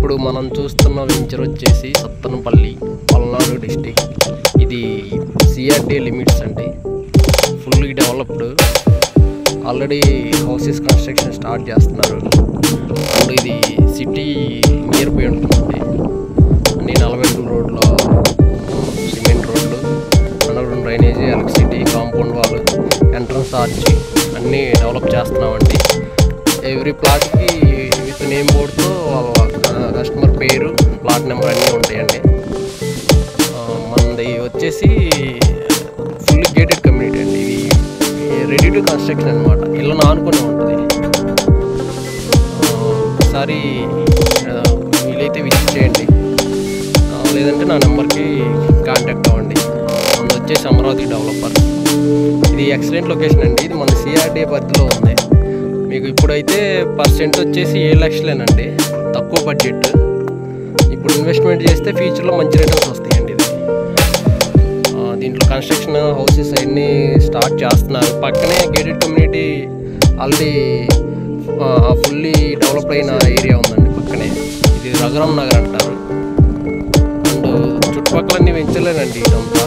ఇప్పుడు మనం చూస్తున్న వెంచర్ వచ్చేసి సత్తెనపల్లి, పల్నాడు డిస్టిక్. ఇది సిఆర్డి లిమిట్స్ అండి. Fully developed. Already houses construction start చేస్తున్నారు. అండ్ ఇది సిటీ నియర్ బై ఉంటుందండి. అన్ని 40 అడుగుల రోడ్లో సిమెంట్ రోడ్లు, underground drainage, electricity, compound wall, entrance arch అన్నీ డెవలప్ చేస్తున్నామండి. ఎవ్రీ ప్లాట్కి విత్ నేమ్ బోర్డ్తో కస్టమర్ పేరు, ప్లాట్ నెంబర్ అన్నీ ఉంటాయండి. మనది వచ్చేసి ఫుల్లీ గేటెడ్ కమ్యూనిటీ అండి. ఇది రెడీ టు కన్స్ట్రక్షన్ అనమాట. ఇల్లు ఆనుకొని ఉంటుంది. ఒకసారి వీలైతే విజిట్ చేయండి, లేదంటే నా నెంబర్కి కాంటాక్ట్ అవ్వండి. మనది వచ్చేసి అమరావతి డెవలపర్. ఇది ఎక్సలెంట్ లొకేషన్ అండి. ఇది మన సిఆర్డి పరిధిలో ఉంది. మీకు ఇప్పుడైతే పర్సెంట్ వచ్చేసి 7 లక్షలేనండి, తక్కువ బడ్జెట్. ఇప్పుడు ఇన్వెస్ట్మెంట్ చేస్తే ఫ్యూచర్లో మంచి రిటర్న్స్ వస్తాయండి. ఇది దీంట్లో కన్స్ట్రక్షన్ హౌసెస్ అన్నీ స్టార్ట్ చేస్తున్నారు. పక్కనే gated community already fully develop అయిన ఏరియా ఉందండి పక్కనే. ఇది రఘురామ్ నగర్ అంటారు. అండ్ చుట్టుపక్కలన్నీ వెంచర్లేనండి ఇదంతా.